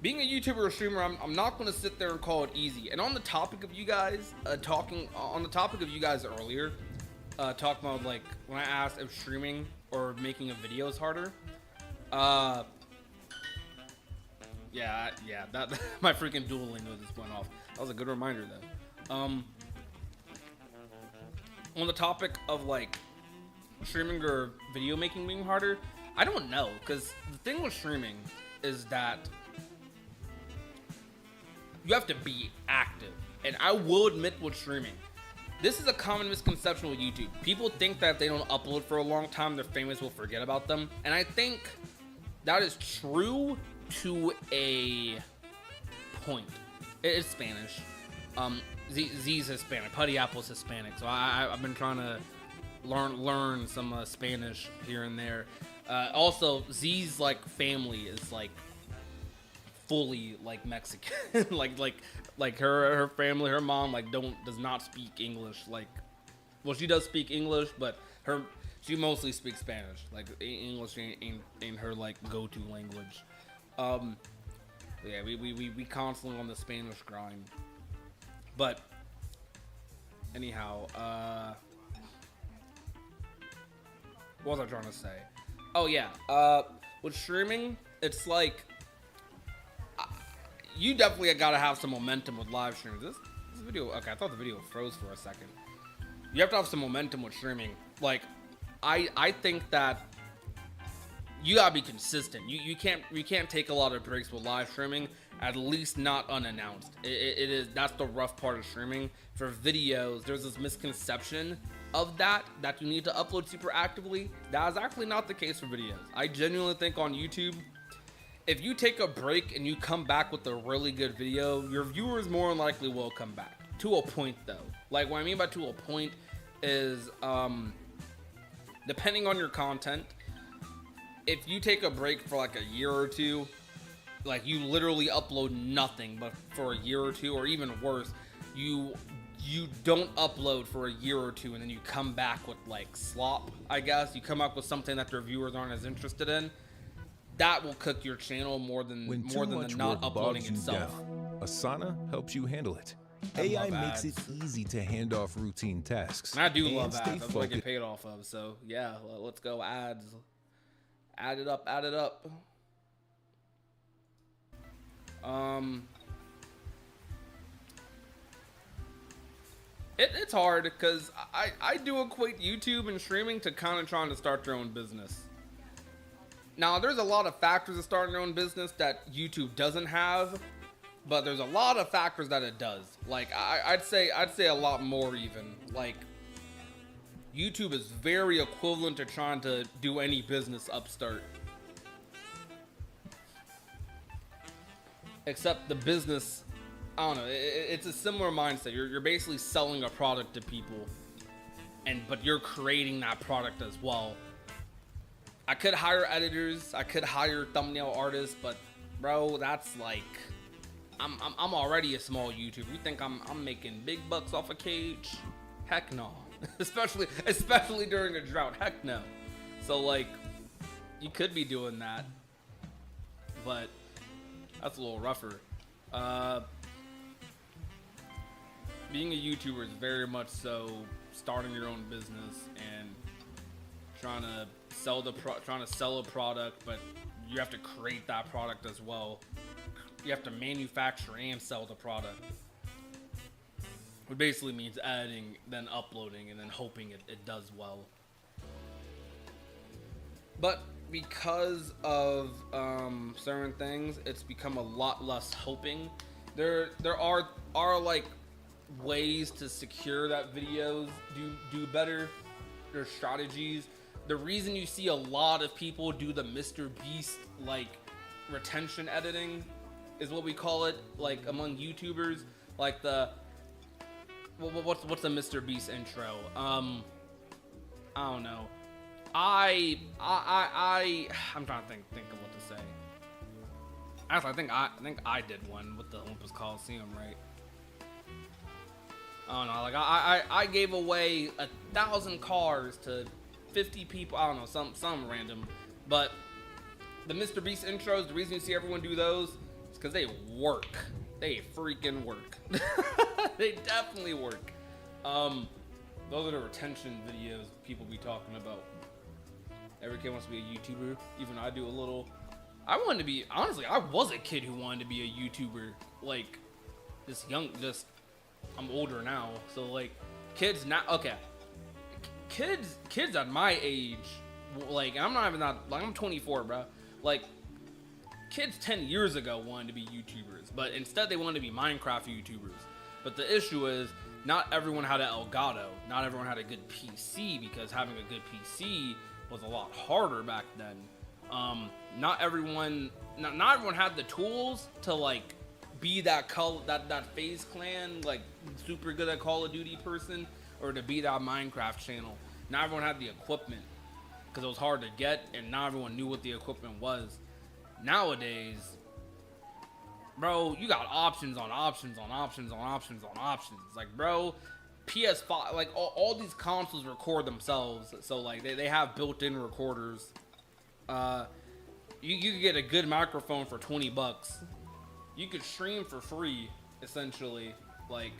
Speaker 1: being a YouTuber or streamer, I'm not going to sit there and call it easy. And on the topic of you guys, talking earlier, talking about like when I asked if streaming or making a video is harder, yeah, that my freaking dueling just went off. That was a good reminder though. On the topic of like streaming or video making being harder, I don't know, because the thing with streaming is that you have to be active. And I will admit with streaming, this is a common misconception with YouTube. People think that if they don't upload for a long time, their famous will forget about them. And I think that is true to a point. It's Spanish. Z's Hispanic. Putty Apple's Hispanic. So I've been trying to learn some Spanish here and there. Also, Z's like family is like fully like Mexican. like her family, her mom like does not speak English. Like, well, she does speak English, but she mostly speaks Spanish. Like English ain't her like go-to language. Yeah, we constantly on the Spanish grind. But anyhow, what was I trying to say? Oh yeah, with streaming, it's like you definitely gotta have some momentum with live streams. This video, okay, I thought the video froze for a second. You have to have some momentum with streaming. Like, I think that you gotta be consistent. You can't take a lot of breaks with live streaming, at least not unannounced. That's the rough part of streaming. For videos, there's this misconception of that you need to upload super actively. That is actually not the case for videos. I genuinely think on YouTube, if you take a break and you come back with a really good video, your viewers more than likely will come back. To a point though. Like, what I mean by to a point is, depending on your content, if you take a break for like a year or two, like you literally upload nothing but for a year or two, or even worse, you don't upload for a year or two and then you come back with like slop, I guess. You come up with something that your viewers aren't as interested in. That will cook your channel more than the not uploading itself.
Speaker 4: Asana helps you handle it. AI makes it easy to hand off routine tasks.
Speaker 1: And I do love ads. That's what I get paid off of. So yeah, let's go ads. Add it up. It's hard because I do equate YouTube and streaming to kind of trying to start your own business. Now, there's a lot of factors of starting your own business that YouTube doesn't have, but there's a lot of factors that it does. Like, I'd say a lot more even. Like, YouTube is very equivalent to trying to do any business upstart. except the business, I don't know, it's a similar mindset. You're basically selling a product to people, but you're creating that product as well. I could hire editors, I could hire thumbnail artists, but bro, that's like, I'm already a small YouTuber. You think I'm making big bucks off a cage? Heck no. especially during a drought. Heck no. So like, you could be doing that, but that's a little rougher. Being a YouTuber is very much so starting your own business and trying to sell a product, but you have to create that product as well. You have to manufacture and sell the product. It basically means editing, then uploading, and then hoping it does well. But because of certain things, it's become a lot less hoping. There are like ways to secure that videos do better. There's strategies. The reason you see a lot of people do the Mr. Beast like retention editing is what we call it, like among YouTubers, like the what's the Mr. Beast intro? I don't know. I'm trying to think of what to say. Actually, I think I did one with the Olympus Coliseum, right? I don't know. Like I gave away 1,000 cars to 50 people. I don't know, some random. But the Mr. Beast intros, the reason you see everyone do those is because they work. They freaking work. They definitely work. Those are the retention videos people be talking about. Every kid wants to be a YouTuber. Even I do a little. I wanted to be, honestly, I was a kid who wanted to be a YouTuber. Like, I'm older now. So, like, kids now, okay. Kids at my age, like, I'm not even that, like, I'm 24, bro. Like, kids 10 years ago wanted to be YouTubers, but instead they wanted to be Minecraft YouTubers. But the issue is, not everyone had an Elgato. Not everyone had a good PC, because having a good PC was a lot harder back then. Not everyone had the tools to like be that FaZe Clan, like super good at Call of Duty person, or to be that Minecraft channel. Not everyone had the equipment because it was hard to get, and not everyone knew what the equipment was. Nowadays, bro, you got options on options on options on options on options. Like, bro, PS5, like all these consoles record themselves, so like they have built-in recorders. You could get a good microphone for $20. You could stream for free, essentially. Like,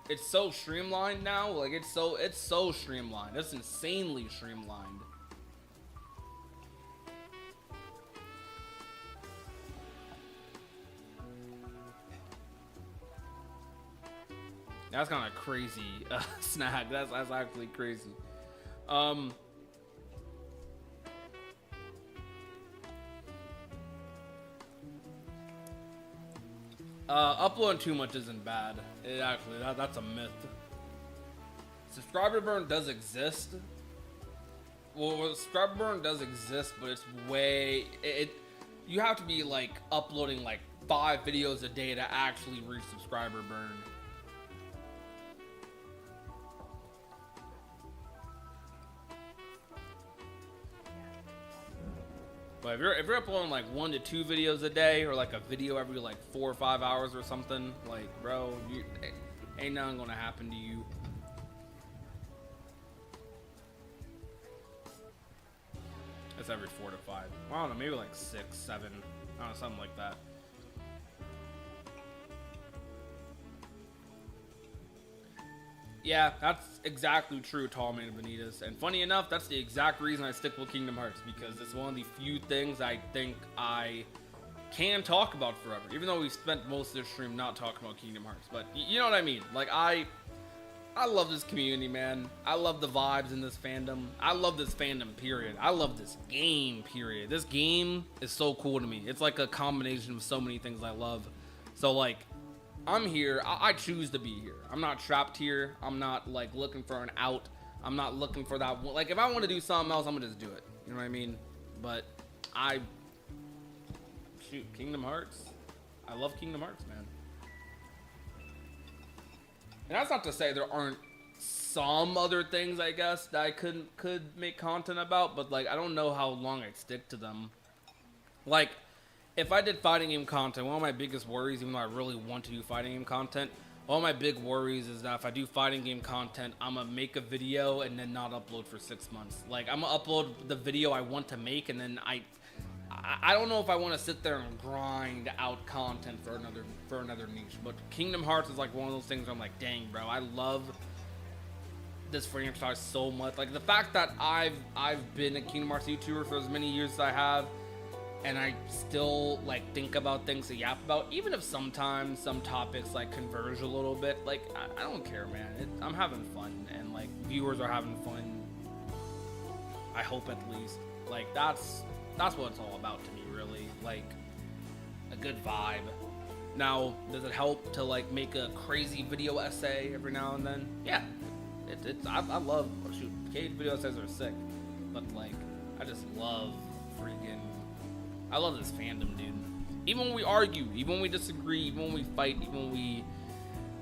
Speaker 1: it's so streamlined now. Like, it's so streamlined. It's insanely streamlined. That's kind of crazy snack. That's actually crazy. Uploading too much isn't bad. It actually, that's a myth. Subscriber burn does exist. Well, subscriber burn does exist, but it's way you have to be like uploading like 5 videos a day to actually reach subscriber burn. But if you're uploading like 1 to 2 videos a day, or like a video every like 4 or 5 hours or something, like, bro, ain't nothing gonna happen to you. It's every 4 to 5. I don't know, maybe like 6, 7, I don't know, something like that. Yeah, that's exactly true, Tallman and Vanitas. And funny enough, that's the exact reason I stick with Kingdom Hearts, because it's one of the few things I think I can talk about forever. Even though we spent most of this stream not talking about Kingdom Hearts. But you know what I mean? Like, I love this community, man. I love the vibes in this fandom. I love this fandom, period. I love this game, period. This game is so cool to me. It's like a combination of so many things I love. So, like, I'm here. I choose to be here. I'm not trapped here. I'm not like looking for an out. I'm not looking for that. Like, if I want to do something else, I'm gonna just do it. You know what I mean? But Kingdom Hearts. I love Kingdom Hearts, man. And that's not to say there aren't some other things, I guess, that I could make content about, but like I don't know how long I'd stick to them. Like, if I did fighting game content, one of my biggest worries, even though I really want to do fighting game content, one of my big worries is that if I do fighting game content, I'm gonna make a video and then not upload for 6 months. Like, I'm gonna upload the video I want to make, and then I don't know if I want to sit there and grind out content for another niche. But Kingdom Hearts is like one of those things where I'm like, dang, bro, I love this franchise so much. Like, the fact that I've been a Kingdom Hearts YouTuber for as many years as I have, and I still like think about things to yap about, even if sometimes some topics like converge a little bit. Like, I don't care, man. I'm having fun, and like viewers are having fun. I hope, at least. Like, that's what it's all about to me, really. Like, a good vibe. Now, does it help to like make a crazy video essay every now and then? Yeah, I love, shoot, Cage video essays are sick, but like I just love freaking. I love this fandom, dude. Even when we argue, even when we disagree, even when we fight, even when we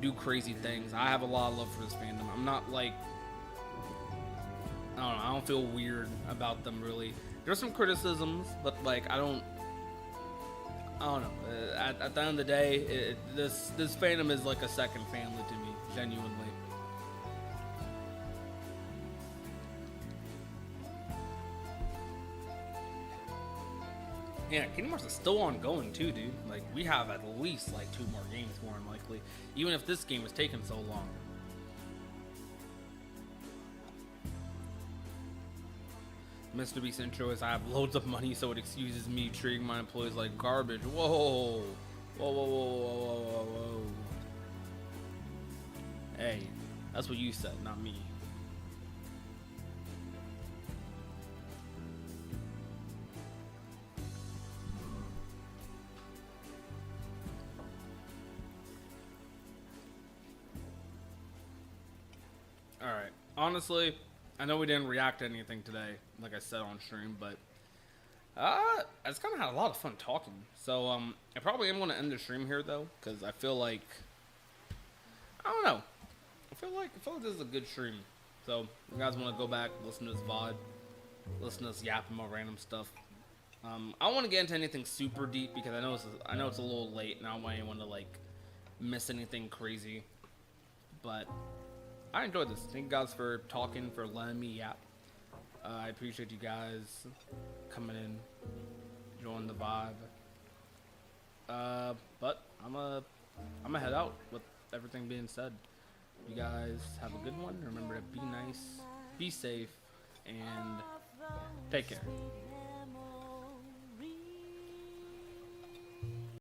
Speaker 1: do crazy things, I have a lot of love for this fandom. I'm not like, I don't know, I don't feel weird about them, really. There's some criticisms, but like I don't know. At the end of the day, this fandom is like a second family to me, genuinely. Yeah, Kingdom Hearts is still ongoing too, dude. Like, we have at least like 2 more games, more than likely, even if this game is taking so long. Mr. Beast intro is, I have loads of money, so it excuses me treating my employees like garbage. Whoa. Whoa, whoa, whoa, whoa, whoa, whoa, whoa. Hey, that's what you said, not me. Alright, honestly, I know we didn't react to anything today, like I said on stream, but I just kind of had a lot of fun talking. So I probably am going to end the stream here though, because I feel like, I don't know, I feel like this is a good stream. So you guys want to go back, listen to this VOD, listen to us yapping about random stuff. I don't want to get into anything super deep because I know it's a little late and I don't want anyone to like miss anything crazy, but I enjoyed this. Thank you guys for talking, for letting me yap. I appreciate you guys coming in, joining the vibe. But I'm gonna head out with everything being said. You guys have a good one. Remember to be nice, be safe, and take care.